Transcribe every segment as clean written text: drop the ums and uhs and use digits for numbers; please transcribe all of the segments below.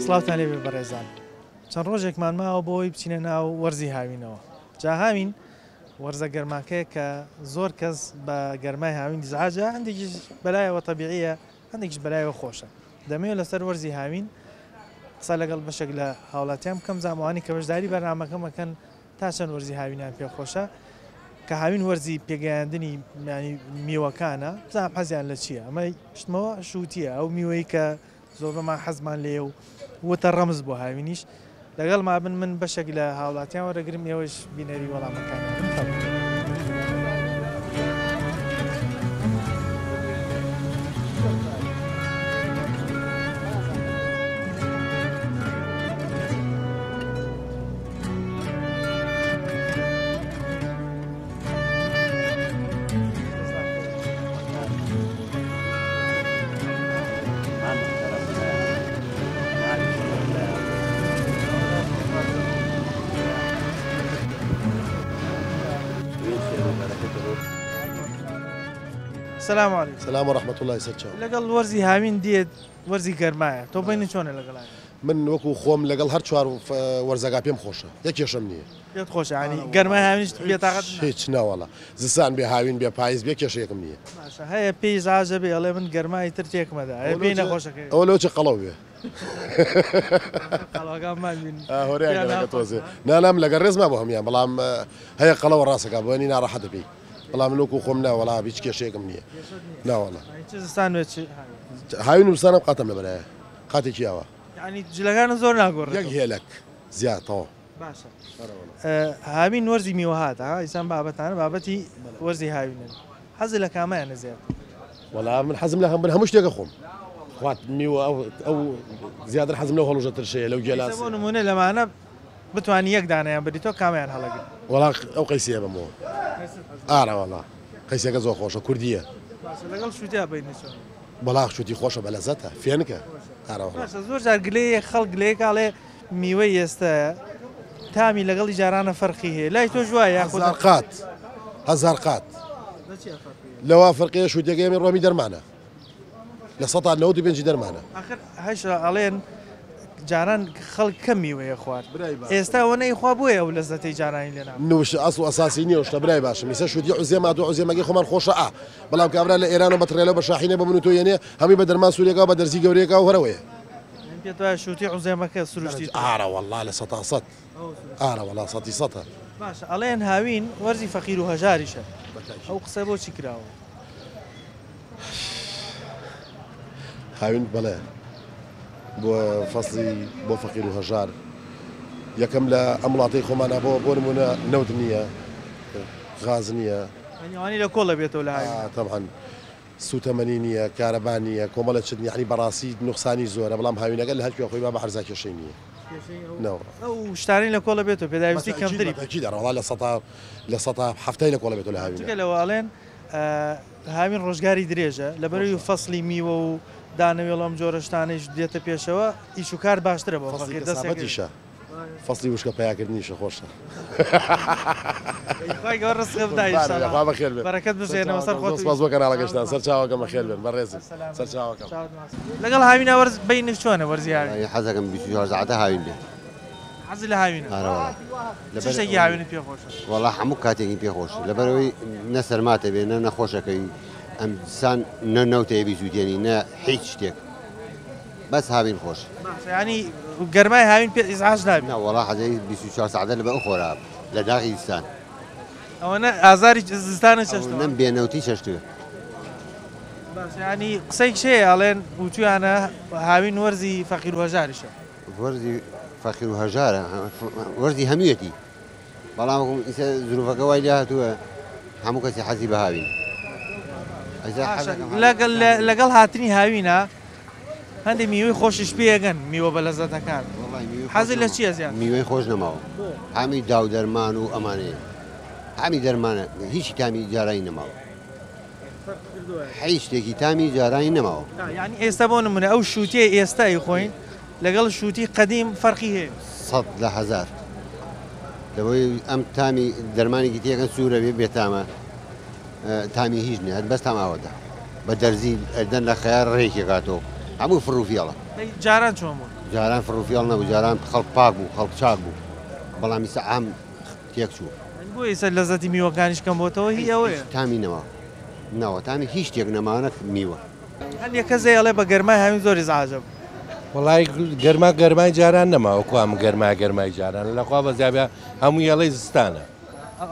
سڵاوتان لێبێ بەڕێزان چەند ڕۆژێکمان ماوە بۆی بچینە ناو وەرزی هاوینەوە جا هاوین وەرزە گەرماکەیە کە زۆر کەس بە گەرمای هاوین دیزعاجە هەندێکیش بەلایەوە تەبیعیە هەندێکیش بەلایەوە خۆشە دەمەوێت لەسەر وەرزی هاوین قسە لەگەڵ بەشێک لە هاوڵاتیان بکەم زانوانی کە بەشداری بەرنامەکەم مەکەن تا چەند وەرزی هاوینیان پێخۆشە کە هاوین وەرزی پێگەیاندنی میوەکانە بزانم حەزیان لە چییە ئەمە شتمەوە شووتیە ئەو میوەی کە زۆر بەمان حەزمان لێ و وتە ڕەمز بۆ هاوینیش لەگەڵ مابن من بەشێک لە هاوڵاتیان وەرەگرم ئێوەش بینەری وەڵامەکانیان السلام عليكم. السلام ورحمة الله يسعدك. لقل ورزي هامين ديت ورزي قرماية تو بين شلون لقل من وكو خوم لقل هر شوار ورزقا بيم خوشة يك يشمني يد خوشة يعني قرماية هامين بيتاقد هيك نا والله زسان بهاوين بيبايز بيك يش يكمني ماشا هي بيز عجبي الله من قرماية ترتيك مدى هي بينا خوشة كي أولو شي قلوبة قلوة ما بين هوريا قلقة توزي نام لقل رز ما بهم يعني بلام هي قلوة راسك أبواني نار حد بي والله من وكو خومنا ولا بيش يش يكمني لا والله چه ساندويتش هاوين وسانم قاتم لبلا قاتي كياوا يعني جلگان زور ناقور يك هيلك زياد طو باشا هامين ورزي ميوهات ها إنسان بابتنا بابتي ورزي هامين حزل لك ما يعني زياد والله من حزم لها من همش تيجا خوم خوات ميو او زياد الحزم له هلوجة الشيء لو جلاس يسمونه من لما أنا بتواني يقدر يعني بدي تو كمان هلا والله او قيسية بمو والله قيسية كزو خوشة كردية لقل شو جاب بيني شو والله شو تي خوشة بلزتها فينك والله بس زور جار قلي خلق ليك على ميوي يستا تامي لقل جارانا فرقي هي لا يتوجوا ياخذ هزارقات لو فرقية شو تيجي من رومي درمانة لسطع النودي بينجي درمانة آخر هاش علين جاران خلق كمي ويا اخوان استا وانا اخوابويا ولا زتي جاران لنا نوش اصل اساسيني وش براي باش ميسا شو دي عزيمه دو عزيمه كي خمان خوشه بلا كابرا لايران وبتريلو بشاحينه بمنوتو يعني همي بدرمان سوريا قا بدرزي قوريكا وهرويه انت تو شو تي عزيمه كسرجتي والله لسطا صت والله صتي صتها ماشي علين هاوين ورزي فقير وهجارشه او قصيبو شكراو هاوين بلا بو فصلي بو فقير وهجار يكم لا املاطي خمانا بو نمونه نودنيه غازنيه يعني لكل بيته ولا هاي طبعا سو 80 كهربانيه كوماله يعني براسي نقصاني زوره بلام هاوين قال لها اخوي بابا حرزاك شينيه نو او اشتارين لكل بيته بدايتي كم دري اكيد والله لسطا حفتي لك ولا بيته لا هاوين قال والين هاوين روزگاری درێژە لەبەرەوەی فەصلی میوە و دانەوێڵەم جۆرەشتانەیش دێتە پێشەوە ئیش و کار باشترە بۆ فەقیر دەستێکیشە فەصلی وشکە پیاکردنیشە خۆشە خۆی گەوە ڕزق بدایە خوا بەخێر بێت بەرەکەت بژێنەوە سەر خۆت سپاس بۆ کەناڵەکەشتان سەر چاوەکەم بەخێر بێن بەڕێزی سەر چاوەکەم لەگەڵ هاوینە وەرز بینی چۆنە وەرزی هاوین حەزەکەم 24 ساعتە هاوین بێ حەزی لە هاوینە چ شتێکی هاوینت پێ خۆشە وەڵا هەموو کاتێکی پێ خۆش لەبەرەوەی نە سەرماتە بێ نە نەخۆشەکەی ئەم سان نە نەوتەیە بیزوتێنی نە هیچ شتێک بەس هاوین خۆش ینی گەرمای هاوین پێ ئیزعاج نابێت وەڵا حەزەی 24 ساعتە لە بە خۆرا لە داخی زستان ئەوەنە ئازاری زستانە چەشتەوە نەم بێنەوتی چەشتوێ ینی قسەی کشەیە ئەڵێن وتویانە هاوین وەرزی فەقیر و هەژاریشە وەرزی فەقیر و هەژارە وەرزی هەموویەتی بەڵام زروفەکە وای لێ هاتووە هەموو کەسی حەزی بە هاوین لەگەڵ هاتنی هاوینە هەندێک میوەی خۆشیش پێگەن میوە بە لەزەتەکان حەزی لە چییە زیان میوەی خۆش نەماوە هەمی داو دەرمان و ئەمانەیە هەمی دەرمانە هیچی تامی جارایی نەماوە هیچ شتێکی تامی جارایی نەماوە ینی ئێستا بۆ نمونە ئەو شووتێ ئێستای خۆین لەگەڵ شووتی قەدیم فەرقی هەیە 100 لە 1000 لەبەوەی ئەم تامی دەرمانێکی تێکەن سوورە بێ بێتامە تامی هیچ نیە بەس تاماوەدا بە دەرزی ئەدەن لە خەیار ڕێکی کاتەوە هەموو فڕوفیاڵە جاران چۆن بوو جاران فڕوفیاڵ نەبوو جاران خەڵک پاک بوو خەڵک چاک بوو بەڵامی سەعام تێک چوو بۆ ئێستا لەزەتی میوەکانیش کەم بۆتەوە هی ئەوەیە تامی نەوە تامی هیچ شتێک نەماوانە میوە هەر یەکەزێ ئەڵێ بە گەرمای هاوین زۆری زعاجە بوو وڵای گەرمای جاران نەماوە کوام گەرمای جاران لەخوا بەزیابە هەموو یاڵی زستانە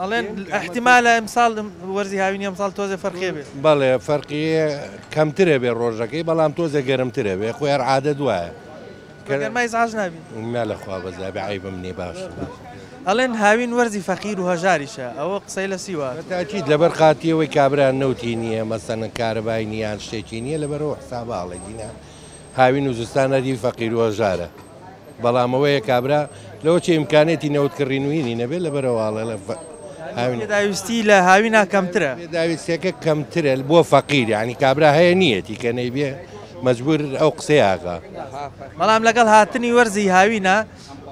ئەڵێن احتیمالە ئەمساڵ وەرزی هاوینی ئەمساڵ تۆزێ فەرقێ بێت بەڵێ فەرقی کەمترە بێ ڕۆژەکەی بەڵام تۆزە گەرمترە بێ خۆی عادە دوایە گەرمای زعاج نابین مە لەخوا بەزیابە عیبم نیێ باش ئەڵێن هاوین وەرزی فەقیر و هەژاریشە ئەوە قسەی لە سیوە تاچیت لەبەر قاتیەوەی کابران نەوتی نییە مەسەنە کارەبای نیان شتێکی نییە لەبەرەوە حساباڵێ دینە هاوین و زستانە دی فەقیر و هەژارە بەڵام ئەوەیە کابرا لەوە چه ئیمکانێتی نەوتکردڕینوینی نەبێت لەبەرەوەڵە لە داویستی لە هاوینا کەمترە داویستەکە کەمترە بۆ فەقیر ینی کابرا هەیە نیەتی کە نەیبێ مەجبور ئەو قسەیاغا بەڵام لەگەڵ هاتنی وەرزی هاوینە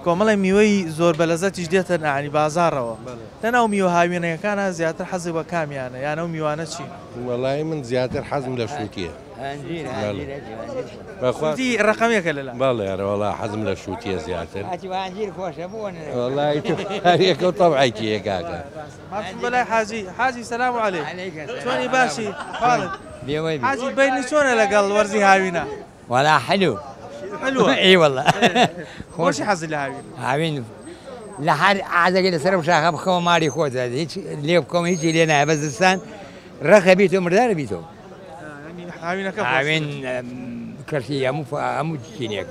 کۆمەڵی میوەی زۆر بەلەزەتیش دێتە نانی بازارەوە لەناو میوە هاوینەکانە زیاتر حەزی بە کامیانە یان ئەو میوانە چی وەڵای من زیاتر حەزم لە شووتیە بەخوازی ڕقەمێکە لەلا باڵێ وڵا حەزم لە شووتیە زیاتر وڵای هەریەکە و تەبعیکی یەکاکە بەلای حاجی سەلام عەلەیک چۆنی باشی حاجی بینی چۆنە لەگەڵ وەرزی هاوینە ولا حلو حلوة اي والله خوشی حەزی لە هاوین هاوين لحد عادة كده سرب شاخة بخوا ماري خوت هذا هيك ليه بكم هيك لينا بس السان رخى بيتو مردار بيتو هاوینەکە هاوين كرسي مو تشينيك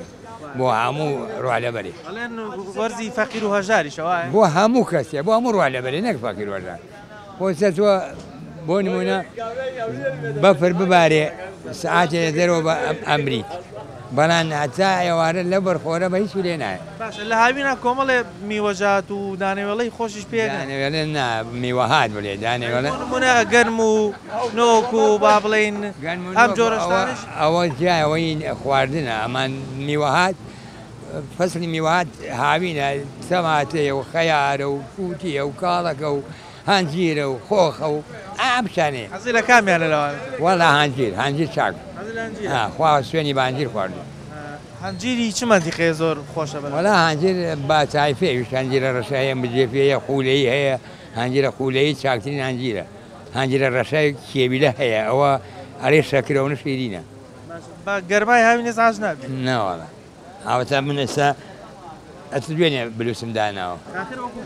بو همو روح على بالي ئەڵێن وەرزی فەقیر و هەژاری شەوایە بو همو كرسي بو همو روح على بالي نك فاكر ولا بو ساتوا بو نمونا بفر بباري ساعات يدروا بأمريك بەڵام هەتا ئێوارە لە بەرخۆرە بە هیچ لێ نایە باش لە هاوینە کۆمەڵێ میوەژات و دانێوەڵەی خۆشیش پێگەن دانێوێڵێ نا میوەهات بڵێ دانێوەڵە نمونە گەرم و نۆک و با بڵێن ئەم جۆرەشتانش ئەوە جیایەوەی خواردنە ئەمان میوەهات فەسلی میوەهات هاوینە تەماتەیە و خەیارە و فوتیە و کاڵەکە و هەنجیرە و خۆخە و ئام شانێ حەزی لە کامیانە لەوانە وەڵا هەنجیر چاک خوا سوێنی بانجیر خواردن هەنجیری چ مەنتیقەیە زۆر خۆشە بەلە وەڵا هەنجیر با چایفێویش هەنجیرە ڕەشایە مجێفەیە خولەیی هەیە هەنجیرە خولەیی چاکترین هەنجیرە هەنجیرە ڕەشای کێویلە هەیە ئەوە ئەرێ شەکرەوە شیرینە بە گەرمای هاوینە زعاج نابێت نەوەڵا ئەوەتا من ئێستا ئەت دوێنێ بلوسم داناوە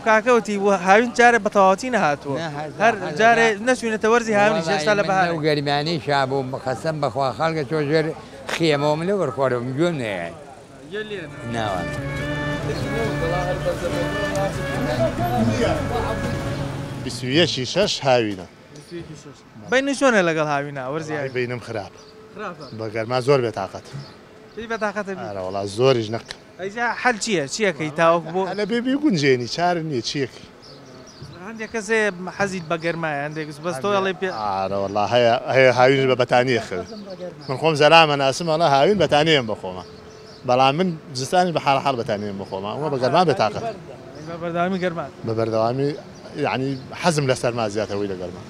کاکەوتی هاوین جارێ بە تەواوەتی نەهاتووە هەر جارێ نەچوونێتە وەرزی هاوینی هێشتا لە بەهار و گەرمانی شابوو خەسەم بەخوا خەڵکە تۆ ژێر خێمەوە من لە وەرخۆرەوە گوێم نەیە ناوە بیستویەکی شەش هاوینە بینی چۆنە لەگەڵ هاوینە وەرزی هاوین بینم خراپ بە گەرما زۆر بێتاقەت بەتاقەتە وڵا زۆریش نەک ئەیجا حەل چییەکەی تاوەک بۆ لە بێبی گونجێنی چار نییە چیەکی هەندێک کەسێ حەزیت بە گەرمایە هەندێک بەس تۆ ئەڵێ پێ وڵا هەیە هاوین بە بەتانیە خەوێت من خۆم زەرامە ناسم ئەڵە هاوین بەتانیەم بخۆمە بەڵام من زستانی بە حاڵ بەتانیەم بخۆمە ئەوە بە گەرما بێتاقەت بەردەوامی گەرمان بە بەردەوامی یعنی حەزم لە سەرما زیاتەوەی لە گەرما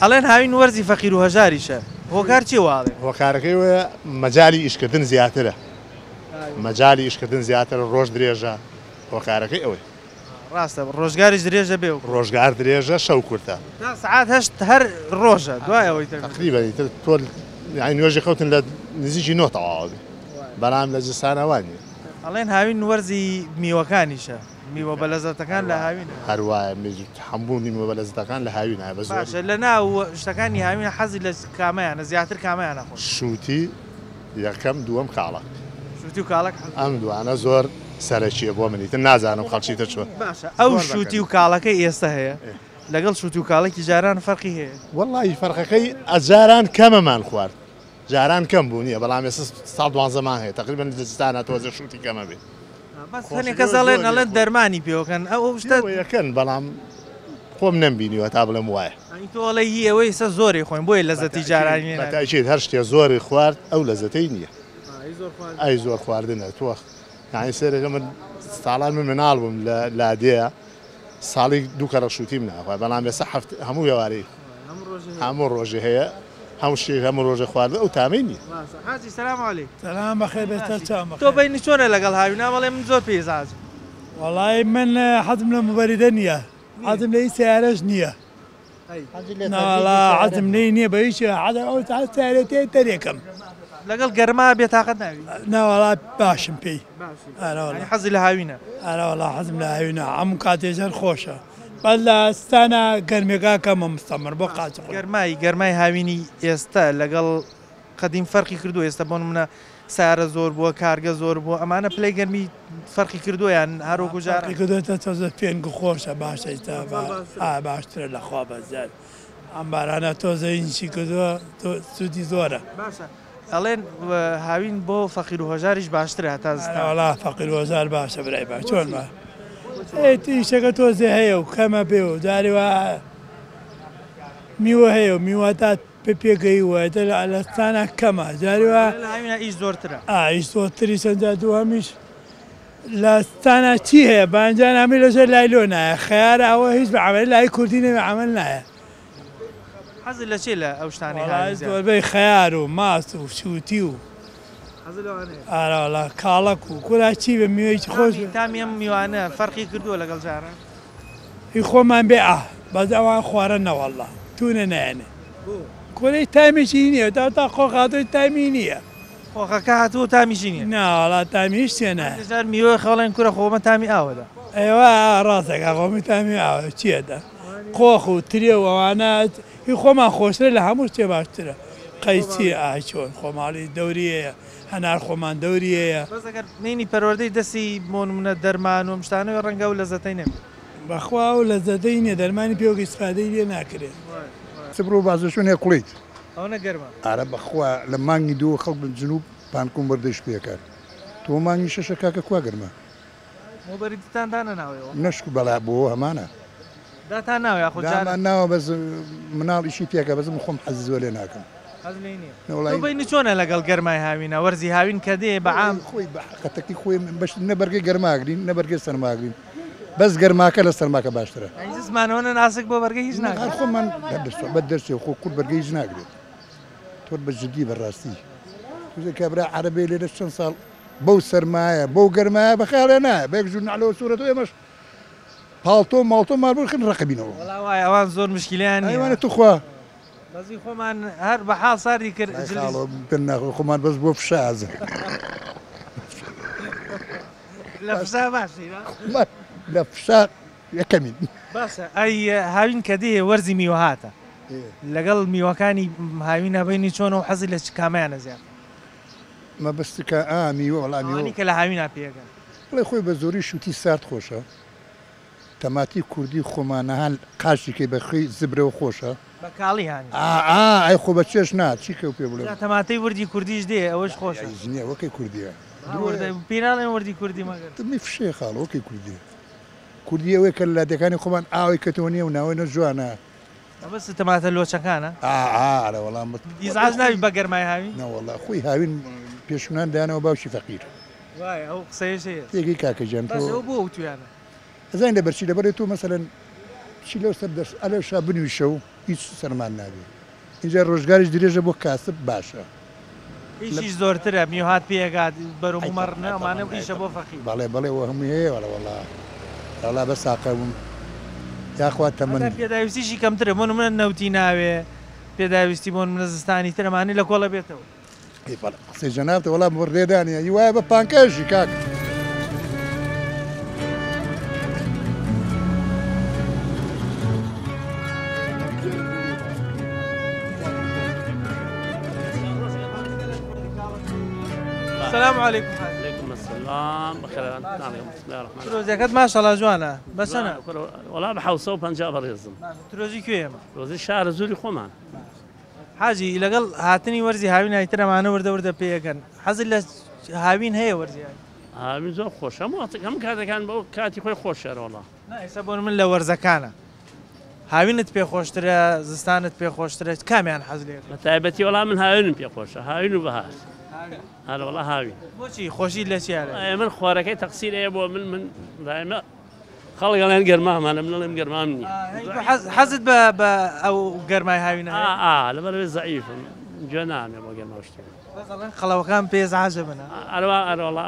ئەڵێن هاوین وەرزی فەقیر و هەژاریشە هۆکار چی واڵێ هۆکارەکەی وە مەجای ئیشکردن زیاترە مەجای ئیشکردن زیاتر ڕۆژ درێژە هۆکارەکەی ئەوەی ڕاستە ڕۆژگاریش درێژە بێ و ڕۆژگار درێژە شەو کورتە سعات هەشت هەر ڕۆژە دوایەوەی تقریبا تۆ نوێژی خەوتن لە نزیکی نۆ تەواوی بەڵام لە جستانەوانی ئەڵێن هاوین وەرزی میوەکانیشە میوە بەلەزەتەکان لە هاوینە هەروایە هەمبوو میوە بەلەزەتەکان لە هاوینە باشە لە ناو شتەکانی هاوینە حەزی لە کامەیانە زیاتر کامەیانە خۆش شووتی یەکەم دووەم کاڵک شووتی و کاڵک ئەم دوانە زۆر سەرەکیە بۆ منیتر نازانم خەڵکیتە چوە باشە ئەو شووتی و کاڵەکەی ئێستا هەیە لەگەڵ شووتی و کاڵێکی جاران فەرقی هەیە وەڵی فەرقەکەی ئەجاران کەمەمان خوارد جاران کەم بوو نییە بەڵام ێستا ساڵ دوانزەمان هەیە تقریبا دەستانە تۆزە شووتی کەمە بێت هەنێک کەس ئەڵێن ئەڵێن دەرمانی پێوەکەن ئەو شتە یەکەن بەڵام خۆم نەمبینیوە تا بڵێم وایە تۆڵی هی ئەوەی سە زۆری خۆین بۆی لەزەتی جارانی بەتاکید هەر شتێ زۆری خوارد ئەو لەزەتەی نییە ئەی زۆر خواردنە تۆ یعنی سێرەکە من ساڵان من مناڵ بووم لە لادەیە ساڵی دوو کەڕە شووتیم ناخوای بەڵام ێستا هەموو ێوارەی هەموو ڕۆژی هەیە هەموو شتێک هەموو ڕۆژە خواردە ئەو تامەی نییە. حاجی سلام علیکم. سلام بەخێر بێتە چاوم. تۆ بینی چۆنە لەگەڵ هاوینا بەڵێ من زۆر پێزاجم. وەڵای من حەزم لە مبەریدە نییە، حەزم لە هیچ سیارەش نییە. ناوەڵا حەزم لێی نییە بە هیچ ئەو سیارەتەیە تەرێکم. لەگەڵ گەرما بێتاقەت ناوی. ناوەڵا باشم پێی. حەزی لە هاوینە. ئەراوەڵا حەزم لە هاوینە هەموو کاتێژەر خۆشە. بەس لە ئەستانە گەرمێکا کەمە مستەمر بۆ قاچ. گەرمای هاوینی ئێستا لەگەڵ قەدیم فەرقی کردو ئێستا بۆ منە سارە زۆر بووە کارگە زۆر بووە ئەمانە پلەی گەرمی فەرقی کردویان هەروەکو جارێ کردوێتە تۆزە پێنگ و خۆشە باشە باشترە لە خوا بەزار ئەم بارانە تۆزەینشی کردووە سوودی زۆرە باشە ئەڵێن هاوین بۆ فەقیر و هۆژاریش باشترە تا وڵا فەقیر و هۆژار باشە برای باش چۆن بە ئیشەکە تۆزێ هەیە و کەمە پێ و جاری وە میوە هەیە و میوەتا پێگەی وایە لە ئەلستانە کەمە جاریوە ئیش زۆرترە ئیش زۆرتری سەنجا دووەمیش لە ستانە چی هەیە بانجان هەمی لەژێر لای لۆ نایە خیارە ئەوە هیچ بەعمل لای کوردی نەوێ عمل نایە حەزت لە چێ لە ئەو شتانی زۆربەی خیار و ماس و شووتی و ئارەوەڵا کاڵک و کولا چی بە میوەیەکی خۆش تامی ئەم میوانە فەرقی کردووە لەگەڵ جارە هی خۆمان بێ بەس ئەوان خوارە نەوەڵڵا تونە نایەنێ کۆلەی تامیشی نییە تا خۆ خاتۆی تامی نییە خۆخەکە هاتووە تامیشی نیە ناوەڵا تامیش تێنە میوە خەڵێن کورە خۆمە تامی ئاوەدا ئێوە ڕاستەکە خۆمی تامی ئاوە چیەدا خۆخ و ترێ و ئەوانە هی خۆمان خۆشترە لە هەموو شتێ باشترە قەیچی چۆن خۆماڵی دەوریەیە هەنار خۆمان دەوریەیە بەسەگەر نینی پەروەردەی دەستی بۆنمونە دەرمان و شتانەوە ڕەنگە و لە زەتەی نێ بەخوا و لە زەدەی نیە دەرمانی پێوەگەی سپادەی لێ ناکرێت سبر و بازشونێ کوڵیت ئەوە گەرمە ئارە بەخوا لە مانگی دووە خەڵک جنوب پانکۆم بەردەش پێکات تۆ مانگی شەشە کاکە کوا گەرمە مۆبەریتان دانە ناوەوە نەشک بەلا بۆ هەمانە داتان ناوێ خۆجان ناوە بەس مناڵیشی پێکە بەزم خۆم حەز زۆر لێ ناکەم بینی چۆنە لەگەڵ گەرمای هاوینە وەرزی هاوین کە دێ بەعام خۆی بەقەتەکی خۆی بەش نەبەرگەی گەرماگرین نەبەرگەی سەرماگرین بەس گەرماکە لە سەرماکە باشترە زمانەوە ناسک بۆ بەرگە هیچ ناکات خۆمان بە دەرسێ خۆ کورد بەرگەی هیچ ناگرێت تۆ بە جدی بەڕاستی توزە کابرا عەرەبەی لێرە چەند ساڵ بەو سەرمایە بەو گەرمایە بەخیاڵێ نایە بەیەک ژورناڵەوە سوورەتەوە ئێمەش پاڵتۆ ماڵتۆ ماربوو خن ڕقبینەوە وڵای ئەوان زۆر مشکلیان ئەوانە توخوا بەزی خۆمان هەر بە حاڵ ساردی کرد ناخۆ خۆمان بەس بۆ فشازە لە فشا باشی لە فشا یەکەمین باشە ئەی هاوین کە دێ وەرزی میوە هاتە لەگەڵ میوەکانی هاوین نەبینی چۆن و حەزی لە کامیانە زیاد مەبەستەکە میوە وەڵامی کە لە هاوینا پێەکەن بڵێ خۆی بە زۆری شووتی سارد خۆشە تەماتی کوردی خۆمانەهان قاشێکی بەخۆی زبرەوە خۆشە بە کاڵی هاانی ئای خۆ بە چێش نا چیکە و پێ بڵێ تەماتەی وردی کوردیش دێ ئەوەش خۆشە نییە وەکەی کوردیە پێناڵێن وردی کوردی مەگەر می فشێ خاڵ وەکەی کوردی کوردی ئەوەی کە لە دەکانی خۆمان ئاوی کەتەوە نیە و ناوەی نە جوانە بەس تەماتە لۆچەکانە ئارە وەڵام دیزاز ناوی بە گەرمای هاوین نەوەڵا خۆی هاوین پێشونان دانەوە باوشی فەقیر وای ئەو قسەیەش تێگەی کاکەجان تۆ بۆ ئەو تویانە ئەزانین لەبەرچی لەبەرێت تۆ مەسەلەن چی لەو سەر دەست ئەلە شا بنویشە و هیچ سەرمان نابێت اینجا ڕۆژگاریش درێژە بۆ کاسب باشە هیچیش زۆرترە میوهات پێگات بەرەمەڕ نەمانە ئیشە بۆ فەقیر بەڵێ بەڵێ هەموو هەیە وەڵا بە ساقەبووم یاخوا تەمەن پێداویستیشی کەمترە بۆ منە نەوتی ناوێ پێداویستی بۆن منە زستانی ترەمانی لە کۆڵە بێتەوە قسەی جەنابتە وەڵام ڕێدانە هی وایە بە پانکەژی کاک السلام عليكم. وعليكم السلام بخير بسم الله الرحمن الرحيم. تروزيكات ما شاء الله جوانا بس انا والله بحوسه وبنجاب ريزم. تروزي كيما؟ تروزي شهر زوري خومان. حاجي لقل هاتني ورزي هاوين هاي ترى معنا ورده بيكن حزل هاوين هي ورزي هاوين زور خوش هم كان بو كاتي خوي خوش والله. لا يسبون من لو ورزكانه هاوینت پێ خۆشترە زستانت پێ خۆشترە کامیان حەز لێ تایبەتی وەڵام من هاوینم پێ خۆشە هاوین و بەهار هەر وەڵا هاوین بۆچی خۆشی لە چیارە من خۆرەکەی تەقسیر هەیە بۆ من دائما خەڵک ئەڵێن گەرمامانە من ئەڵێم گەرمام نییە حەزت بە ئەو گەرمای هاوینە لەبەرەوەی زەعیفم گوێ نامێ بۆ گەرما شتێ خەڵەوەکان پێزعاجە بنە ئەروە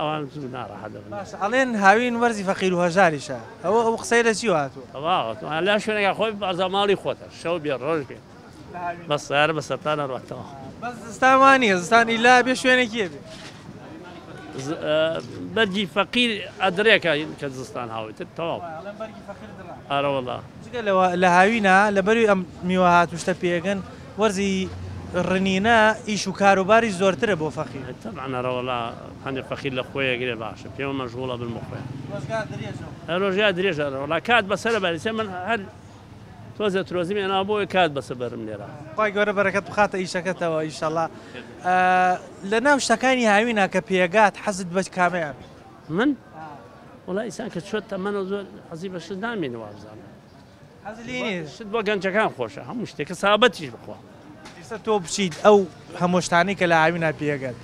ئەوان زوو ناڕەحەت دەبن ئەڵێن هاوین وەرزی فەقیر و هەژاریشە ئەو قسەی لە چی هاتووە لا شوێنێکە خۆی بازا ماڵی خۆتە شەو بێ ڕۆژ بێ بەس سیارە بە سەرتانە ڕاتەوە بەس زستان وانە زستان ئیلا بێ شوێنێکیە بێ بەرگی فەقیر ئەدرێکە کە زستان هاوێتە تەواو ئارەوەڵا لە هاوینە لەبەروی ئەم میوە هاتوشتە پێگەن وەرزی ڕنینە ئیش و کاروباری زۆرترە بۆ فەقیر تەمانەرەوەڵا هەندێک فەقیر لە خۆیەگرێ باشە پێوە مەژغوڵە بن بۆ خۆیان ڕۆژیا درێژە وڵا کات بەسەرە بەریسێ من هەر تۆزە ترۆزی مێنا بۆی کات بەسە بەرم لێرە خی گەورە بەرەکەت بخاتە ئیشەکەتەوە ئیشەڵا لە ناو شتەکانی هاوینە کە پێگات حەزت بەش کامیان من وڵای ئیسان کە چۆت تەمەنە زۆر حەزی بە شت نامێنی وابزانە شت بۆ گەنجەکان خۆشە هەموو شتێکە سابەتیش بخوا تۆ بچیت ئەو هەمۆشتانی کە لە هاوینە پێگەت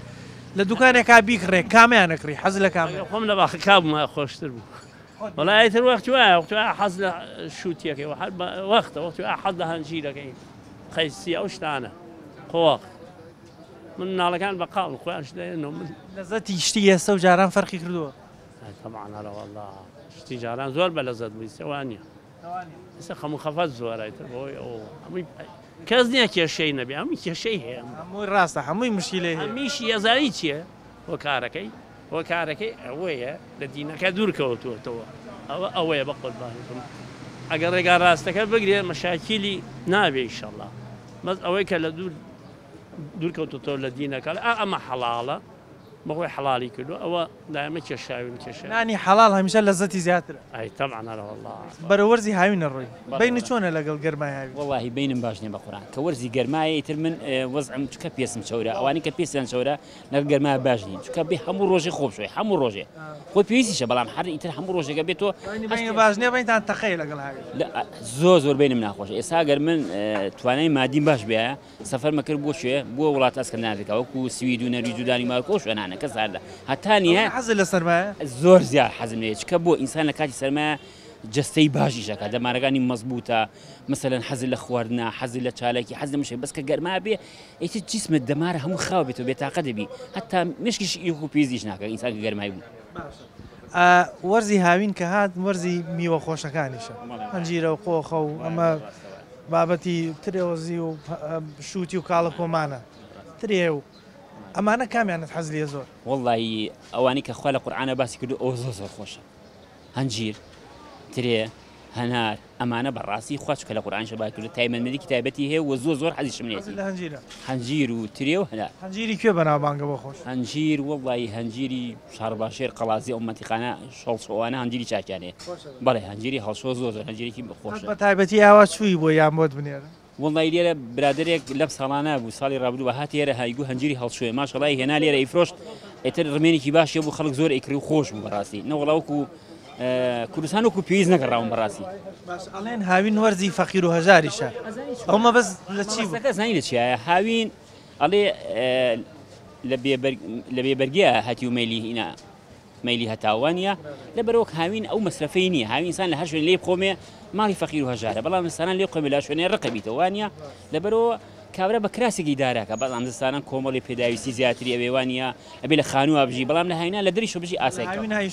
لە دوکانێکا بیکڕێ کامیان نەکڕی حەز لە کامیان خۆم لە باخ کابمە خۆشتر بوو وڵایتر وەختی وایە وەختی حەز لە شووتیەکەی وەختە وەختی حەز لە هەنجیرەکەی قەیسی ئەو شتانە قۆق من ناڵەکان بە قاڵ خۆیان شتێنەوە من لەزەتی شتی ئێستا و جاران فەرقی کردووە تەمانەرە وەڵا شتی جاران زۆر بە لەزەت بووی سێوانە ئێستا خەمو خەفەت زۆرایتر بۆی ئەو هەمووی کەس نییە کێشەی نەبێ هەمووی کێشەی هەیە هەمووی ڕاستە هەمووی مشکلێ هەمیشی ێزایی چییە بۆ کارەکەی بۆ کارەکەی ئەوەیە لە دینەکە دوورکەوتوەوە ئەوەیە بە قوربانیتم ئەگەر ڕێگا ڕاستەکە بگرێ مەشاکیلی نابێ ئیشەڵڵا بەس ئەوەی کە لە دوورکەوتوتەوە لە دینەکە ئەمە حەڵاڵە بەخۆی حەڵالی کردو ئەوە دایمە کێشاوین کێشە نانی حەڵال هەمیشە لەزەتی زیاترە ئەی تەمانەرە وەڵا بەرەوەرزی هاوینە ڕۆی بینی چۆنە لەگەڵ گەرمای هاوین وەڵاهی بینم باش نییە بە قورآن کە وەرزی گەرمایە ئیتر من وەزعم چکە پێسم چەورە ئەوانی کە پێسیان چەورە لەگەڵ گەرمای باش نین چکە بێ هەموو ڕۆژێ خۆ بشوێ هەموو ڕۆژێ خۆی پێویستیشە بەڵام هەر ئیتر هەموو ڕۆژێکە بێتەوە باش نییە بینتان تەقەی لەگەڵ هاوین زۆر بینم ناخۆش ئێستا گەر من توانای مادیم باش بێ سەفەرمە کرد بۆ شوێ بۆ وڵات ئەسکەندیناڤیەکە وەکو سوید و نەرویج و دانیمارک و شوێنانە کە ساردە هەتانیە حەز لە سەرمایە زۆر زیاد حەزم لێ چکە بۆ ئینسان لە کاتی سەرمایە جستەی باشیشەکە دەمارەکانی مەزبوطە مثلەن حەز لە خواردنا حەز لە چالێکی حەز لە مشێ بەس کە گەرما بێ ئیتر جسمت دەمارە هەموو خاو بێتەوە بێتاقە دەبی هەتا مشکیش ئیخ و پێزیش ناکە ئینسان کە گەرمای بوو وەرزی هاوین کە هات وەرزی میوە خۆشەکانیشە هەنجیرە و قۆخە و ئەمە بابەتی ترێوەزی و شووتی و کاڵە کۆمانە ترێ و ئەمانە کامیانت حەز لێ زۆر وەڵڵی ئەوانی کە خوا لە قورئانە باسی کردو ئەو زۆر خۆشە هەنجیر ترێ هەنار ئەمانە بەڕاستی خوا چکە لە قورئانش باسی کردو تایبەتمەندی کتابەتی هەیە و زۆر حەزیشم لێتی هەنجیر و ترێ و هەنار هەنجیری کوێ بەناوبانگە بۆ خۆش هەنجیر وەڵڵی هەنجیری شارباشێر قەڵازی ئەو مەنتیقانە شەڵشەوانە هەنجیری چاکیانەیە بەڵێ هەنجیری هەڵشۆ زۆر هەنجیرێکی خۆشە بە تایبەتی ئاوا چووی بۆ یان بۆت بنێرە وڵی لێرە برادێک لەم ساڵانە بوو ساڵی ڕابردوو بە هاات ێرە هایگو هەنجیری هەڵشوێ ماشەڵی هێنا لێرە ئیفرۆشت ئێتر ڕمێنێکی باشە بوو خەڵک زۆر ئەیکری و خۆش بوو بەڕاستی نەوەڵاوکو کوردستان وەکو پێویست نەگەڕاون بەڕاستی ئەڵێن هاوین وەرزی فەقیر و هەژاریشە ئەومە بەس لە چی زانی لە چیایە هاوین ئەڵێ لە بێبەرگیە هەتی و مەیلی هەتاوانە لەبەرەوە هاوین ئەو مەسرفەی نییە هاوین ئینسان لە هەر شوێن لێ بخۆمێ ماڵی فەقیر و هەژارە بەڵام ئینسانان لێ بخۆمێ لە شوێنێ ڕقەبیتەوانە لەبەرەوە کابرا بە کراسێکی داراکە بەڵام زستانان کۆمەڵی پێداویستی زیاتری ئەوێوانە ئەبێ لە خانووە بژی بەڵام لە هاینا لە دەریشە بژی ئاسایی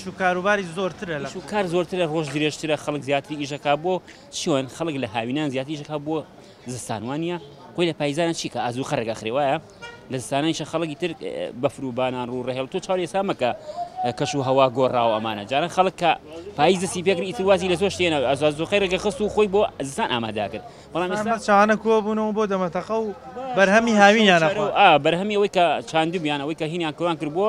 و کاروباری زۆرترە لە کار زۆرترە ڕۆژ درێژترە خەڵک زیاتری ئیشەکە بۆ چۆن خەڵک لە هاوینان زیاتری ئیشەکە بۆ زستانوانە خۆی لە پایزانە چیکە ئازوو خەرەکە خڕێوایە لە زستانانیشە خەڵکی تر بەفروبانان ڕوو ڕێهێڵ تۆ چاوی ێسا مەکە کەش و هەوا گۆڕاوە ئەمانە جاران خەڵک کە پاییز دەستی پێکردی ئیتر وازی لە زۆر شتێنە ئازوو خێرەکە خست و خۆی بۆ زستان ئامادە کرد بەڵام ئێستا چاوانە کۆ بوونەوە بۆ دەمەتەقە و بەرهەمی هاوینیانە بەرهەمی ئەوەی کە چاندومیان ئەوەی کە هینیان کۆیان کرد بۆ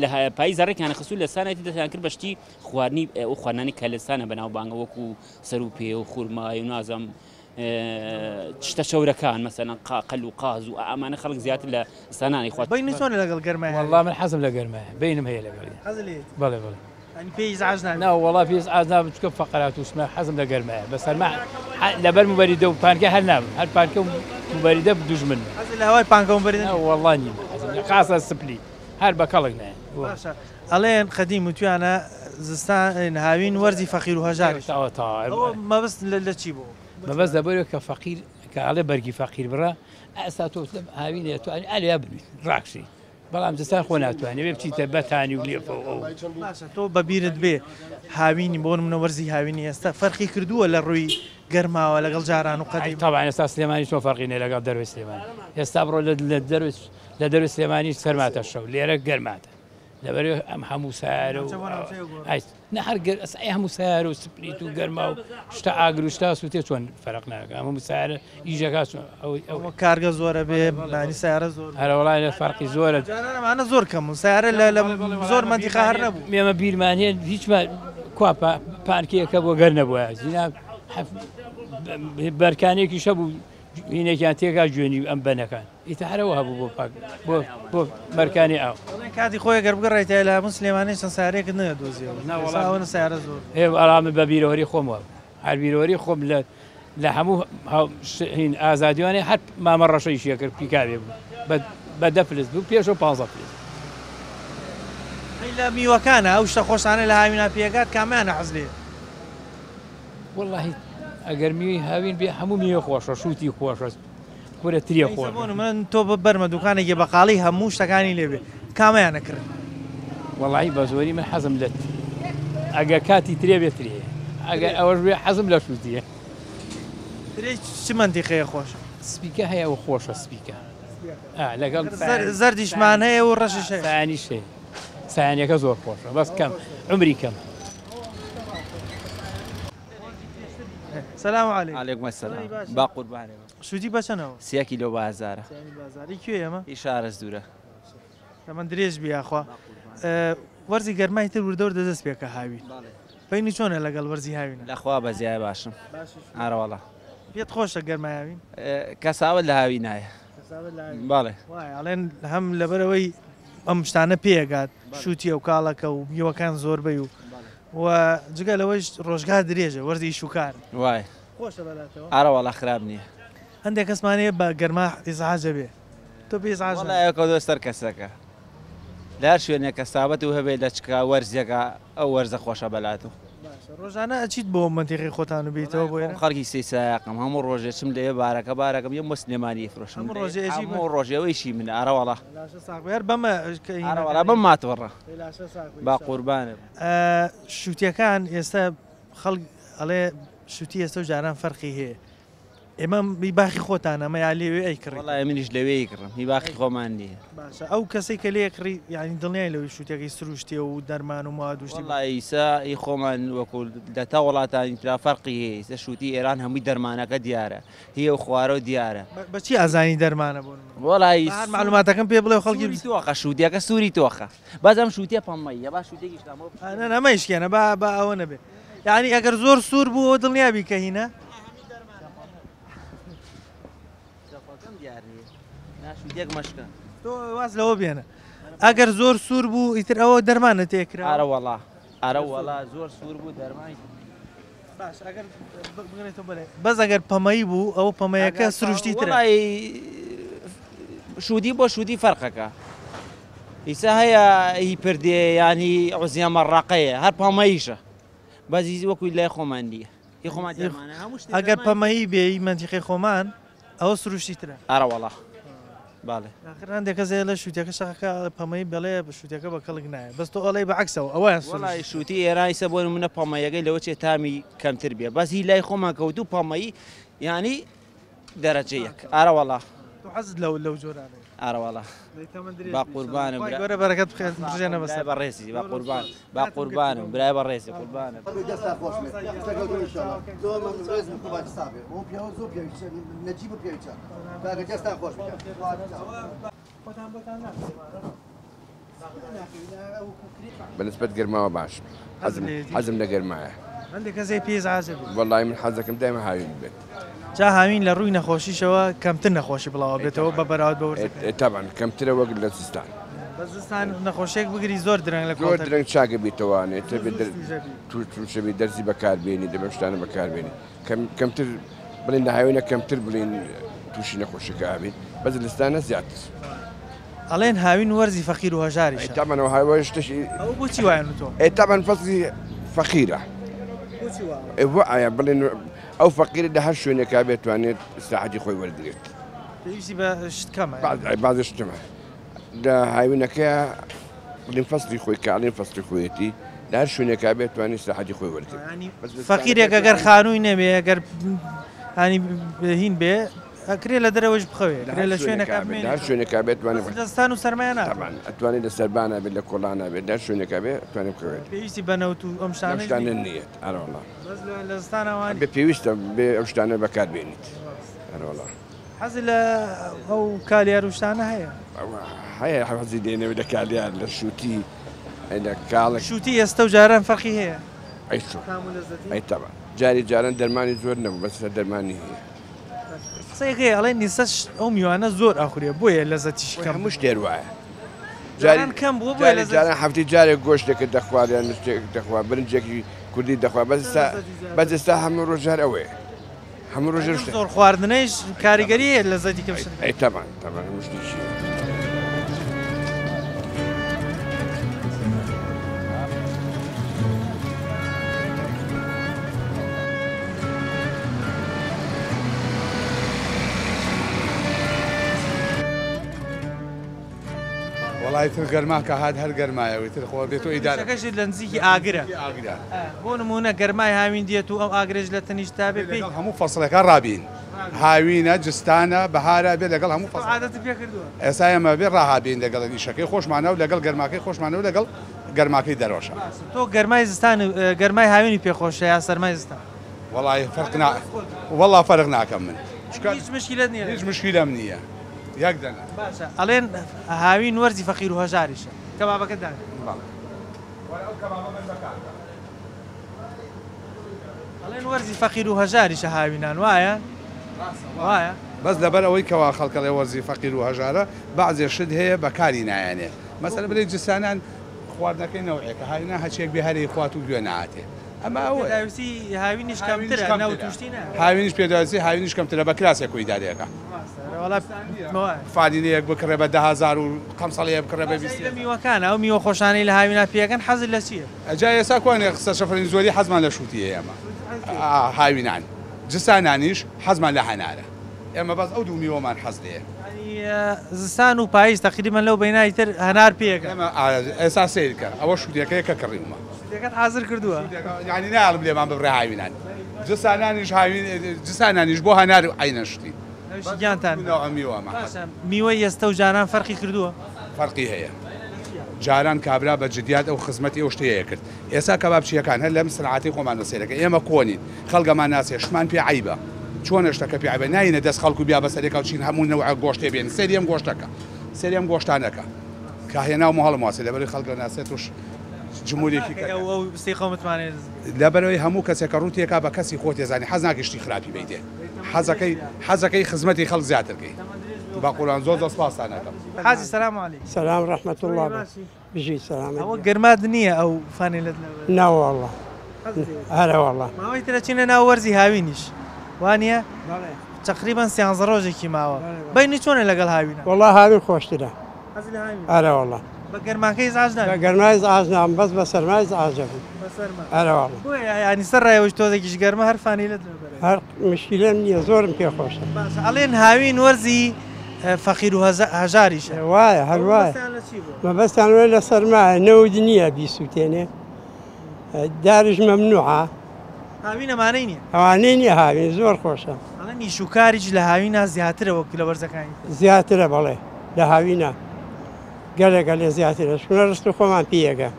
لە پاییز ڕێکیانە خستو لە سانەتی دەستیان کرد بەشتی خواردنی ئەو خواردنانی کە لەستانە بەناوبانگە وەکو سەر و پێ و خوورمای و نازەم شتە شەورەکان مەسەلەن قاقل و قاز و ئەمانە خەڵک زیاتر لە زستانانی خۆت بینی چۆنە لەگەڵ گەرمای وەڵڵا من حەزم لە گەرمایە بینم هەیە لەگەڵی بەڵێ بەڵێ پێی زعاج ناوە وەڵا پێی زعاج نابم چکە فەقەرات و سمە حەزم لە گەرمایە بەس لەبەر موبەریدە و پانکە هەر نابم هەر پانکە و موبەریدە دوژمن حەز لە هەوای پانکە و موبەریدە وەڵڵا نیم خاسە سپلی هەر بە کەڵک نایە ئەڵێن قەدیم وتویانە زستان هاوین وەرزی فەقیر و هەژار مەبەست لە چی بوو مەبەست دەبێت کە فەقیر کە ئاڵێ بەرگی فەقیر بڕە ئەستا تۆ هاوین دەتوانێت ئالیا بنویت ڕاکشی بەڵام زستان خۆ ناتوانێت بێ بچیتە بەتانی و لێفەوە باشە تۆ بەبیرت بێ هاوینی بۆ منە وەرزی هاوینی ئێستا فەرقی کردووە لە ڕووی گەرماوە لەگەڵ جاران و قەدیم طبعا ئێستا سلێمانی تۆ فەرقینە لەگەڵ دەروی سلێمانی ئێستا بڕۆ لە دەروی سلێمانی سەرماتە شەو لێرە گەرماتە لەبەرێ ئەم هەموو سارە و نەهر هەموو سارە و سپریت و گەرما و شتا ئاگر و شتا سووتێ چۆن فەرق ناکە هەموو سارە ئیژەکە ئەوە کارگە زۆرە بێ بانی سیارە زۆر هەرە وڵای لە فەرقی زۆرە جانانەمانە زۆر کەم و سیارە لە زۆر مەندیقە هەر نەبوو مێمە بیرمانێن هیچمان کوا پانکەیەکە بۆ گەر نەبووە زینا بەرکانێکی شەبوو هینێکیان تێکا جوێنی ئەم بەنەکان ئیتە هەرەوە هەبوو بۆ بەرکانی ئاو کاتی خۆی گەر بگەڕێتە لە من سلێمانی چەند سارێکت نەدۆزیەوە سیارە زۆر ئەڵامە بە بیرۆری خۆمەوە هەر بیرۆری خۆم لە هەموو هین ئازادیوانێ هەر مامە ڕەشەی شیە کرد پیکاوێ بوو بە 10 پلس بوو پێش و 15 پلس لە میوەکانە ئەو شتە خۆشانە لە هاوینا پێگات کامیانە حەز لێ واللهی ئەگەر میوەی هاوین بێ هەموو میوە خۆشە شووتی خۆشە پورە تریە خۆش من تۆ بەرمە دوکانێکی بەقاڵی هەموو شتەکانی لێبێ کامیانە کرد واللهی بە زۆری من حەزم لە ئەگە کاتی ترێ بێترێ ئەگەر ئەوەش بێ حەزم لە شووتیە چ مەندیقەیە خۆشە سپیکە هەیە و خۆشە سپیکە لەگەڵ زەردیشمان هەیە و ڕەشش سایانیش هەیە سایانیەکە زۆر خۆشە بەس کەم عمری کەم سلام علیکم. علیکم السلام. با قوربانێ. شوتی بەچەنەوە؟ 3 کیلۆ بازارە. بازاری کوێ ئەمە؟ ئیشارەز دوورە. ئەمە درێژ بیاخوا. وەرزی گەرمای تر وردەور دەدەست پێکە هاوی. فەینی چۆنە لەگەڵ وەرزی هاوینە؟ لەخوا بەزیای باشم. ئارە وەڵا. پێت خۆشە گەرمای هاوین؟ کەساوت لە هاوی نایە. بەڵێ. وای ئەڵێن هەم لەبەرەوەی ئەم شتانە پێگات شووتیە و کاڵەکە و میوەکان زۆربەی و جگە لەوەش ڕۆژگار درێژە وەرزی شوکار. وای. خۆشە بەلاتەوە؟ ئارە وەڵا خراپ نییە. هەندێک کەسمانەیە بە گەرما ئیزعاجە بێ. تۆ پێ ئیزعاج وەڵا ئەوکە دۆستەر کەسەکە. لە هەر شوێنێک کە سابەت و هەبێت لە چکا وەرزێکە ئەو وەرزە خۆشە بەلاتەوە. ڕۆژانە ئەچیت بۆ منتیقی خۆتان و بیتەوە بۆ خەڵکی سیسایقم هەموو ڕۆژێچم لێ بارەکەم یە مسلێمانی فرۆشم ڕۆژێەوەیشی من ئارەوەڵا بەمە بەم ماتوەڕە با قوربانە شووتیەکان ئێستا خەڵک ئەڵێ شووتی ئێستا و جاران فەرقی هەیە ئێمە میباخی خۆتان ئەمە یا لێوێ ئەیکڕ وڵای منیش لەوەی کڕم میباخی خۆمان نییە باشە ئەو کەسێک کە لێ کڕی یعنی دڵنیای لەوەی شووتەکەی سروشتێ و دەرمان و موادوشتی ئیسا ئی خۆمان وەکو دەتا وڵاتانی ترا فەرقی هەیە ئێستا شووتی ئێران هەمووی دەرمانەکە دیارە هی و خوارە و دیارە بەچی ئازانی دەرمانە بۆ وڵای معلوماتەکەم پێ بڵێ خەڵکی تۆخە شووتیەکە سووری تۆخە بازم شووتە پەمەیە با شووتێکیشتامە نەمەیشکێنە با ئەوە نەبێ یعنی ئەگەر زۆر سوور بوو دڵنیابی کە هینە ناشووتێک مەشکە تۆ واز لەوە بێنە ئەگەر زۆر سوور بوو ئیتر ئەوە دەرمانە تێکرا ئارە وەڵا ئارە وەڵا زۆر سوور بوو دەرمانی باش ئەگەر بگرێتەوە بڵێ بەس ئەگەر پەمەی بوو ئەو پەمەیەکە سروشتی ترە شوودی بۆ شوودی فەرقەکە ئیسا هەیە هی پردێ ینی عوزیان مەڕاقەیە هەر پەمەیشە بەزی وەکوی لای خۆمان دیە هی خۆمان ئەگەر پەمەیی بێ منتیقی خۆمان ئەوە سروشتی ترە ئارە وەڵا باڵێ هەندێکە زێ لە شووتەکە شەکە پەمەی بەڵێ بە شووتەکە بە کەڵک نایە بەس تۆ ئەڵێ بەعکسەوە ئەوە وڵای شووتی ئێرانی سە بۆ منە پەمەیەکەی لەوە چێ تامی کەمتر بێ بەس هی لای خۆمان کەوتو پەمەیی ینی دەرەجەیەک ئارە وەڵا تۆ حەزت لەو جۆرانە ئارە وەڵا با قوربانم وەرە بەرەکەت بژێنە بەسەر بە ڕێزی با قوربان با قوربانم برای بە ڕێزی قوربانم بالنسبة لقرماوة باش حزم لقرماية عندك زي بيز عازب والله من حظكم دائما هاوين البيت جا هاوين لروي نخوشيشەوە کەمتر نەخۆشی بڵاوە بێتەوە بە بەراورد بە طبعا کەمترە وەک لە زستان بەزستان نەخۆشیێک بگری زۆر درەنگ لە زۆر درەنگ چاکە بیتەوانێت تووشەبی دەرزی بەکاربێنی دەبێ شتانە بەکاربێنی کەمتر بڵین لە هاوینە کەمتر بڵین تووشی نەخۆشیەکە بین بەز لەستانە زیاتر ئەڵێن هاوین وەرزی فەقیر و هەژاریشە طبعا وهاي شتشي ئەو بۆچی وایە تۆ طبعا فصلي فقيره وایە بڵێن ئەو فەقیرە لە هەر شوێنێکا بێتوانێت ساحەتی خۆی وەرگێت پێویستی بە شت کەمە بعضی شتمە لە هاوینەکە بڵێن فەسلی خۆی کاڵێن فەسلی خۆیەتی لە هەر شوێنێکا بێتوانێت ساحەتی خۆی وەرگێت فەقیرێک ئەگەر خانووی نەبێ ئەگەر هانی هین بێ ئەکرێ لە دەرەوەش بخەوێ لە شوێنەکە هەر شوێنێکا بێتوانێت دەستان و سەرمایە ئەتوانێت لە سەربانە بێت لە کۆڵانە بێت لە شوێنێکا بێت توانێت بخەوێت پێویستی بەنەوت و ئەم شتانە نییت ئەرەوەڵا لە دەستانەوان بێ پێویستە بێ ئەو شتانە بەکاربێنیت ئەرەوەڵا حەزی لە ئەو کالیار و شتانە هەیە هەیە حەزی دێنەوێت لە کالیار لە شووتی لە کاڵک شووتی ئێستا و جاران فەرقی هەیە ئەی تەبا جاری جاران دەرمانی زۆر نەبوو بەس دەرمانی هەیە قسەیەکەی ئەڵێن نیسەش ئەو میوانە زۆر ئاخورێ بۆیە لەزەتیش کەم هەموو شتێر وایە جاران کەم بووە بۆیە جاران هەفتی جارێک گۆشتێکە دەخوارد یان شتێک دەخوا برنجێکی کوردی دەخوا بەس ئێستا هەموو ڕۆژار ئەوەیە هەموو ڕۆژ زۆر خواردنەیش کاریگەری هەیە لەزەتی کەم ئەی تەمان هەموو شتێکی وڵای تر گەرما کە هات هەر گەرمایەوەی تر خۆ بێت و ئیدارەکەشی لە نزیکی ئاگرە بۆ نمونە گەرمای هاوین دێت و ئەو ئاگرێژ لە تەنیش تا بێ پێی هەموو فەسڵەکە ڕابین هاوینە جستانە بەهارە بێت لەگەڵ هەموو عادەت پێ کردووە ئێستا ئێمە بێ ڕاهابین لەگەڵ نیشەکەی خۆشمانە و لەگەڵ گەرماکەی خۆشمانە و لەگەڵ گەرماکەی دەرۆشە تۆ گەرمای زستان گەرمای هاوینی پێخۆشە یا سەرمای زستان وڵای فەرق وەڵا فەرق ناکەم من هیچ مشکلت نییە هیچ مشکلەم نییە یەک دەنا باشە ئەڵێن هاوین وەرزی فەقیر و هەژاریشە کەبابەکە دان ئەڵێن وەرزی فەقیر و هەژاریشە هاوینان وایە وایە بەس لەبەر ئەوەی کەوا خەڵکەڵێ وەرزی فەقیر و هەژارە بەعزێ شت هەیە بەکاری نایانێ مەسەلە بڵێ جستانان خواردنەکەی نەوعێکە هاوینە هەچێک بێ هەرێ خوات و گوێ ناتێ ئەمە ئەوە هاوینیش کەمترە هاوینیش پێداویستی هاوینیش کەمترە بە کراسێک و ئیدارەکە فادینەیەک بکڕێ بە 10,000 و قەمسەڵەیە بکڕێ بە 20 میوەکانە ئەو میوە خۆشانەی لە هاوینا پێەکەن حەزت لە چییە؟ ئەجا ئێستا کوانێ قسە شەفرین زۆری حەزمان لە شووتیە ئێمە هاوینان جستانانیش حەزمان لە هەنارە ئێمە بەس ئەو دوو میوەمان حەز لێ زستان و پاییز تقریبان لەو بەینای تر هەنار پێەکە ئێستا سیرکە ئەوە شووتەکەی کە کڕیمە شووتەکەت حازر کردووە یعنی ناڵم لێمان ببڕێ هاوینان جستانانیش بۆ هەنار عینەشتی گیانتان میوەی ئێستا و جاران فەرقی کردووە فەرقی هەیە جاران کابرا بە جدیات ئەو خزمەتی ئەو شتەیە کرد ئێستا کەبابچیەکان هەر لەم سنعاتی خۆمان لەسێرەکە ئێمە کۆنین خەڵگەمان ناسێ شمان پێ عیبە چۆن شتەکە پێ عیبە ناینە دەست خەڵکو بیا بەسەرێکا و چین هەموو نەوع گۆشتێ بێن سەریم گۆشتەکە سەریم گۆشتانەکە کە هێنا و مهەڵم واسێ لەبەری خەڵکە ناسێت وش جمهورێکی لەبەرەوەی هەموو کەسێکە ڕوتێکا بە کەسی خۆت ێزانی حەز ناکەشتی خراپی بیتێ حەزەکەی خزمەتی خەڵک زیاترکەی با قورآن زۆر دەسپاسان دەکەم حاجی سلام علیکم سلام ڕەحمەت الله بژی سلام ئەوە گەرمات نییە ئەو فانێلت ناوەڵڵا هەرە وەڵڵا ماوەی ترە چینە ناو وەرزی هاوینیش وانە تقریبان سیانزە ڕۆژێکی ماوە بینی چۆنە لەگەڵ هاوینە وەڵڵا هاوین خۆشترە هەرە وەڵڵا بە گەرماکەی زاژدان بە گەرمای زاژنام بەس بە سەرمای زاژەبوو هەرە وەڵڵا ینی سەر ڕایەوەش تۆزێکیش گەرمە هەر فانیلت هەر مشکلەم نییە زۆرم پێ خۆشە ئەڵێن هاوین وەرزی فەقیر و هەژاریشە وایە هەر وایە مەبەستان وێ لە سەرمایە نەود نییە بیسووتێنێ داریش مەمنوعە هاوینەمانەی نییە ئەوانەی نییە هاوین زۆر خۆشە ئەڵێ نیشوکاریش لە هاوینە زیاترە وەک لە وەرزەکانی زیاترە بەڵێ لە هاوینە گەلێکە لێ زیاترە شونە ڕست و خۆمان پێیەکە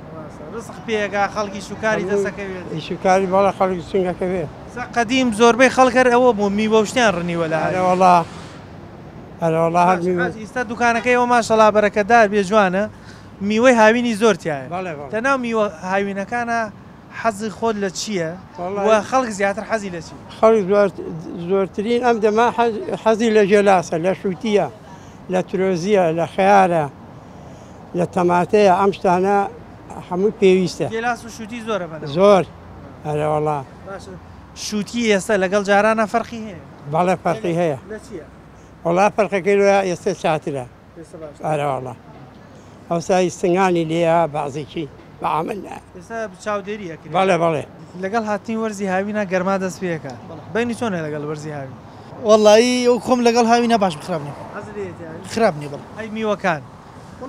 ڕزق پێگا خەڵکی شوکاری دەسەکەوێت شوکاری بەڵە خەڵکی چنگەکەوێ قەدیم زۆربەی خەڵکەر ئەوە بۆ میوە شتیان ڕنیوە لە هەرەوەڵا هەرەوەڵا ئێستا دوکانەکەیەوە ماشەڵا بەرەکەدار بێ جوانە میوەی هاوینی زۆرتیایە لەناو میوە هاوینەکانە حەزی خۆت لە چییە و خەڵک زیاتر حەزی لە چی خەڵک زۆرترین ئەم دەما حەزی لە ژێلاسە لە شووتیە لە ترۆزیە لە خەیارە لە تەماتەیە ئەم شتانە هەموو پێویستە گێلاس و شووتی زۆرە زۆر هەرەوەڵا شووتی ئێستا لەگەڵ جارانە فەرقی هەیە بەڵێ فەرقی هەیە وەڵا فەرقەکەی لە ئێستا چاترە ئارە وڵا ئەوسای سنگانی لێە بازێکی بەعاملنا ئێستا چاودێری بەڵێ بەڵێ لەگەڵ هاتنی وەرزی هاوینە گەرما دەست پێەکە بینی چۆنە لەگەڵ وەرزی هاوین وەڵایی ئەو خۆم لەگەڵ هاوینە باش خراپ نیە خراپ نیە بڵ ئەی میوەکان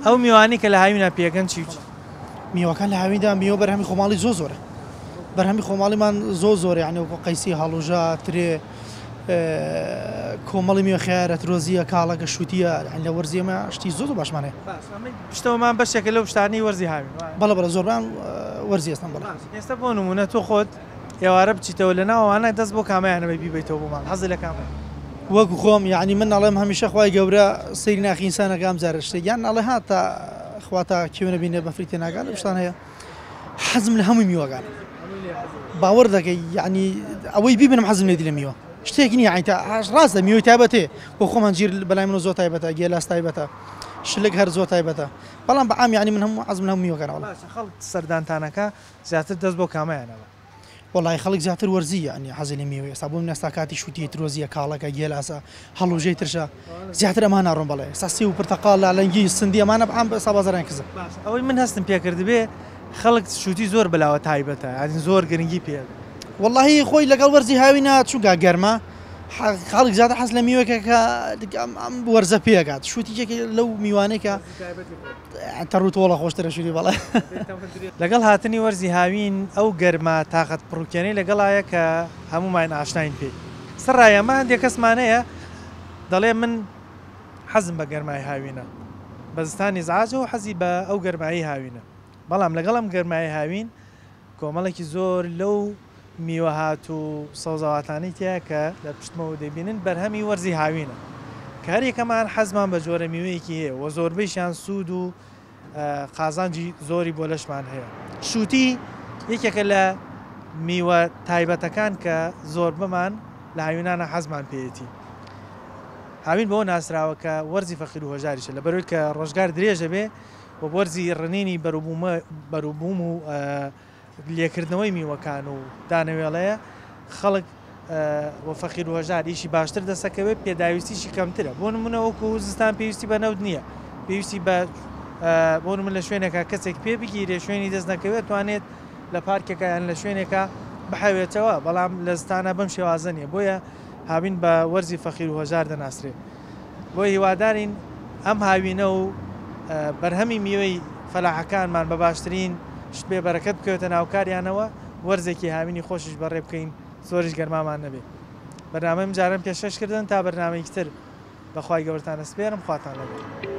ئەو میوانی کە لە هاوینە پێکەن چی میوەکان لە هاویندا میوە بەرهەمی خۆماڵی زۆرە بەرهەمی خۆماڵیمان زۆر یعنی وەکو قەیسی هەڵوژە ترێ کۆمەڵی میوە خیارەت رۆزیە کاڵەکە شووتیە لە وەرزیەمە شتی زۆر باشمانێ پشتەوەمان بەشێکە لەو شتانی وەرزی هاوین بەڵە زۆربان وەرزی ئێستان بڵێ ئێستا بۆ نمونە تۆ خۆت ئێوارە بچیتەوە لە ناوانە دەست بۆ کامەیانەوەی بیبیتەوە بۆمان حەزی لە کامە وەکو خۆم یعنی من ناڵێم هەمیشە خوای گەورە سەیری ناخی ئینسانەکەم جارە شتێکیان ناڵێ هاتە خواتە کێوێنە بینێ بەفری تێناگات لە شتان هەیە حەزم لە هەمووی میوەکانە باوەڕ دەکەی یعنی ئەوەی بیبنم حەزم لێدی لە میوە شتێکی نیە عینتە ڕاستە میوەی تایبەتێ بۆ خۆمان گیر بەلای من زۆر تایبەتە گێلاس تایبەتە شلک هەر زۆر تایبەتە بەڵام بەعام یعنی من هەموو حەزم لە هەموو میوەکانەوە خەڵک سەردانتانەکە زیاتر دەست بۆ کامەیانەوە وڵی خەڵک زیاتر وەرزی ینی حەزی لە میوە ئێستا بۆ نەستا کاتی شووتی ترۆزیە کاڵەکە گێلاسە هەڵوژەی ترشە زیاتر ئەمان ناڕۆم بڵێ ساسی و پرتەقال لە لەنگی سندی ئەمانە بەعام بە سابازاران کزە ئەوەی من هەستم پێکرد بێ خەڵک شووتی زۆر بەلاوە تایبەتە ئەین زۆر گرنگی پێ واللهی خۆی لەگەڵ وەرزی هاوینە چونکە گەرمە خەڵک زیاتر حەز لە میوەکە کە ئەم وەرزە پێکات شووتیێکی لەو میوانێکە تەڕوتۆڵە خۆشترە شووری بەڵێ لەگەڵ هاتنی وەرزی هاوین ئەو گەرمە تااقەت پڕوکێنەی لەگەڵایە کە هەمومان ئاشناین پێی سەرڕایەمە هەندێک کەسمانەیە دەڵێ من حەزم بە گەرمای هاوینە بەزستانی زعاجەوە حەزی بە ئەو گەرمایی هاوینە بەڵام لەگەڵ ئەم گەرمای هاوین کۆمەڵێکی زۆر لەو میوەهات و سەوزەواتانی تیا کە لە پشتمەوە دەبینن بەرهەمی وەرزی هاوینە کارێکەمان حەزمان بە جۆرە میوەیەکی هەیە و زۆربەیشیان سوود و قازانجی زۆری بۆ لەشمان هەیە شووتی یەکێکە لە میوە تایبەتەکان کە زۆر بمان لە هاوینانە حەزمان پێێتی هاوین بۆ ناسراوە کە وەرزی فەقیر و هۆژاریشە لە بەرۆی کە ڕۆژگار درێژە بێ و وەرزی ڕنینی بەروبووم و لێکردنەوەی میوەکان و دانەوێڵەیە خەڵک وە فەقیر و هۆژار ئیشی باشتر دەسەکەوێت پێداویستیشی کەمترە بۆ نمونە وەکو زستان پێویستی بە نەوت نییە پێویستی بە بۆ من لە شوێنێکە کەسێک پێ بگیرێ شوێنی دەست نەکەوێت توانێت لە پارکێکە یان لە شوێنێکە بحەوێتەوە بەڵام لە زستانە بەم شێوازە نیە بۆیە هاوین بە وەرزی فەقیر و هۆژار دەناسرێت بۆ هیوادارین ئەم هاوینە و بەرهەمی میوەی فەلاحەکانمان بە باشترین بێ بەرەکەت بکەوێتە ناوکاریانەوە وەرزێکی هاوینی خۆشش بەڕێ بکەین زۆریش گەرمامان نەبێ بەرنامەم جارم پێشکەشکردن تا بەرنامەیەکتر بەخوای گەورتانە سپێرم خواتان لەگەڵ